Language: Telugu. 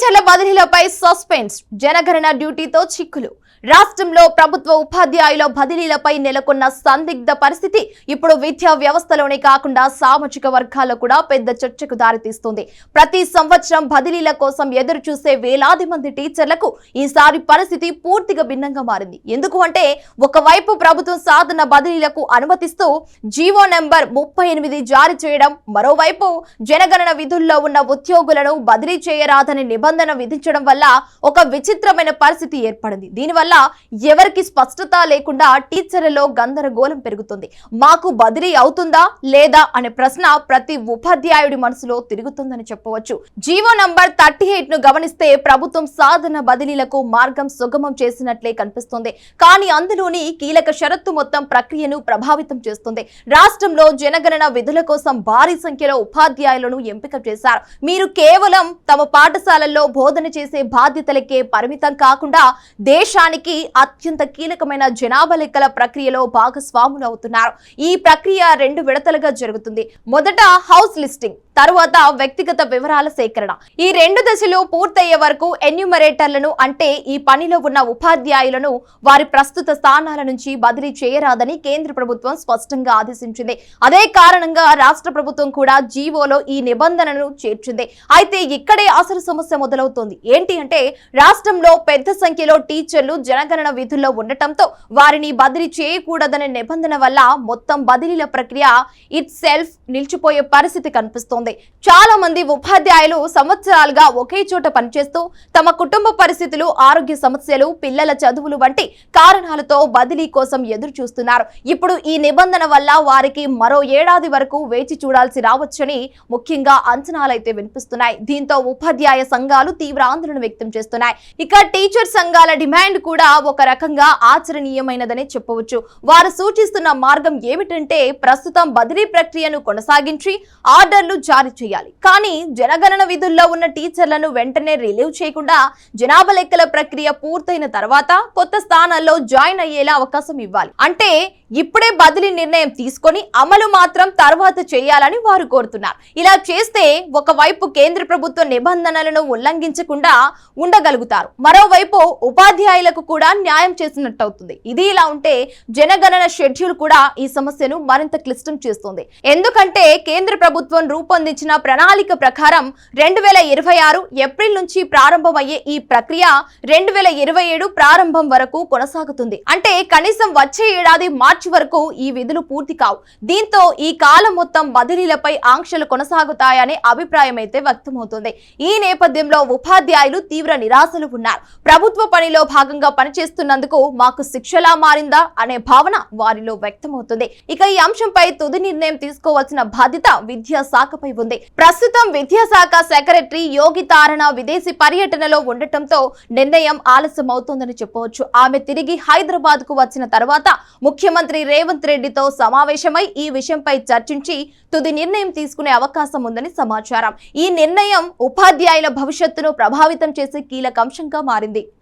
టీచర్ల బదిలీలపై సస్పెన్స్, జనగణన డ్యూటీతో చిక్కులు. రాష్ట్రంలో ప్రభుత్వ ఉపాధ్యాయుల బదిలీలపై నెలకొన్న సందిగ్ధ పరిస్థితి ఇప్పుడు విద్యా వ్యవస్థలోనే కాకుండా సామాజిక వర్గాల్లో కూడా పెద్ద చర్చకు దారితీస్తుంది. ప్రతి సంవత్సరం బదిలీల కోసం ఎదురు చూసే వేలాది మంది టీచర్లకు ఈసారి పరిస్థితి పూర్తిగా భిన్నంగా మారింది. ఎందుకు అంటే ఒకవైపు ప్రభుత్వం సాధన బదిలీలకు అనుమతిస్తూ జీవో నెంబర్ 38 జారీ చేయడం, మరోవైపు జనగణన విధుల్లో ఉన్న ఉద్యోగులను బదిలీ చేయరాదని నిబంధన విధించడం వల్ల ఒక విచిత్రమైన పరిస్థితి ఏర్పడింది. దీనివల్ల ఎవరికి స్పష్టత లేకుండా టీచర్లలో గందరగోళం పెరుగుతుంది. మాకు బదిలీ అవుతుందా లేదా అనే ప్రశ్న ప్రతి ఉపాధ్యాయుడి మనసులో తిరుగుతుందని చెప్పవచ్చు. జీవో నంబర్ 38 ను గమనిస్తే ప్రభుత్వం సాధన బదిలీలకు మార్గం సుగమం చేసినట్లే కనిపిస్తుంది. కానీ అందులోని కీలక షరతు మొత్తం ప్రక్రియను ప్రభావితం చేస్తుంది. రాష్ట్రంలో జనగణన విధుల కోసం భారీ సంఖ్యలో ఉపాధ్యాయులను ఎంపిక చేశారు. మీరు కేవలం తమ పాఠశాలల్లో బోధన చేసే బాధ్యతలకే పరిమితం కాకుండా దేశానికి అత్యంత కీలకమైన జనాభా లెక్కల ప్రక్రియలో భాగస్వాములు అవుతున్నారు. ఈ ప్రక్రియ 2 విడతలుగా జరుగుతుంది. మొదట హౌస్ లిస్టింగ్, తరువాత వ్యక్తిగత వివరాల సేకరణ. ఈ 2 దశలు పూర్తయ్యే వరకు ఎన్యూమరేటర్లను, అంటే ఈ పనిలో ఉన్న ఉపాధ్యాయులను వారి ప్రస్తుత స్థానాల నుంచి బదిలీ చేయరాదని కేంద్ర ప్రభుత్వం స్పష్టంగా ఆదేశించింది. అదే కారణంగా రాష్ట్ర ప్రభుత్వం కూడా జీవోలో ఈ నిబంధనను చేర్చింది. అయితే ఇక్కడే అసలు సమస్య మొదలవుతోంది. ఏంటి అంటే రాష్ట్రంలో పెద్ద సంఖ్యలో టీచర్లు జనగణన విధుల్లో ఉండటంతో వారిని బదిలీ చేయకూడదనే నిబంధన వల్ల మొత్తం బదిలీల ప్రక్రియ ఇట్ సెల్ఫ్ నిలిచిపోయే పరిస్థితి కనిపిస్తోంది. చాలా మంది ఉపాధ్యాయులు సంవత్సరాలుగా ఒకే చోట పనిచేస్తూ తమ కుటుంబ పరిస్థితులు, ఆరోగ్య సమస్యలు, పిల్లల చదువులు వంటి కారణాలతో బదిలీ కోసం ఎదురు చూస్తున్నారు. ఇప్పుడు ఈ నిబంధన వల్ల వారికి మరో ఏడాది వరకు వేచి చూడాల్సి రావచ్చని ముఖ్యంగా అంచనాలైతే వినిపిస్తున్నాయి. దీంతో ఉపాధ్యాయ సంఘాలు తీవ్ర ఆందోళన వ్యక్తం చేస్తున్నాయి. ఇక టీచర్ సంఘాల డిమాండ్ కూడా ఒక రకంగా ఆచరణీయమైనదనే చెప్పవచ్చు. వారు సూచిస్తున్న మార్గం ఏమిటంటే ప్రస్తుతం బదిలీ ప్రక్రియను కొనసాగించి ఆర్డర్లు జారీ చేయాలి. కానీ జనగణన విధుల్లో ఉన్న టీచర్లను వెంటనే రిలీవ్ చేయకుండా జనాభా లెక్కల ప్రక్రియ పూర్తయిన తర్వాత కొత్త స్థానాల్లో జాయిన్ అయ్యేలా అవకాశం ఇవ్వాలి. అంటే ఇప్పుడే బదిలీ నిర్ణయం తీసుకొని అమలు మాత్రం తర్వాత చేయాలని వారు కోరుతున్నారు. ఇలా చేస్తే ఒకవైపు కేంద్ర ప్రభుత్వ నిబంధనలను ఉల్లంఘించకుండా ఉండగలుగుతారు, మరోవైపు ఉపాధ్యాయులకు కూడా న్యాయం చేసినట్టవుతుంది. ఇది ఇలా ఉంటే జనగణన షెడ్యూల్ కూడా ఈ సమస్యను మరింత క్లిష్టం చేస్తుంది. ఎందుకంటే కేంద్ర ప్రభుత్వం రూపొందించిన ప్రణాళిక ప్రకారం 2026 ఏప్రిల్ నుంచి ప్రారంభమయ్యే ఈ ప్రక్రియ 2027 ప్రారంభం వరకు కొనసాగుతుంది. అంటే కనీసం వచ్చే ఏడాది మార్చి వరకు ఈ విధులు పూర్తి కావు. దీంతో ఈ కాలం మొత్తం బదిలీలపై ఆంక్షలు కొనసాగుతాయనే అభిప్రాయం అయితే వ్యక్తమవుతుంది. ఈ నేపథ్యంలో ఉపాధ్యాయులు తీవ్ర నిరాశలు ఉన్నారు. ప్రభుత్వ పనిలో భాగంగా పనిచేస్తున్నందుకు మాకు శిక్షలా మారిందా అనే భావన వారిలో వ్యక్తమవుతుంది. ఇక ఈ అంశంపై తుది నిర్ణయం తీసుకోవాల్సిన బాధ్యత విద్యాశాఖపై ఉంది. ప్రస్తుతం విద్యాశాఖ సెక్రటరీ యోగి తారణ విదేశీ పర్యటనలో ఉండటంతో నిర్ణయం ఆలస్యం అవుతోందని చెప్పవచ్చు. ఆమె తిరిగి హైదరాబాద్ కు వచ్చిన తర్వాత ముఖ్యమంత్రి రేవంత్ రెడ్డితో సమావేశమై ఈ విషయంపై చర్చించి తుది నిర్ణయం తీసుకునే అవకాశం ఉందని సమాచారం. ఈ నిర్ణయం ఉపాధ్యాయుల భవిష్యత్తును ప్రభావితం చేసే కీలక అంశంగా మారింది.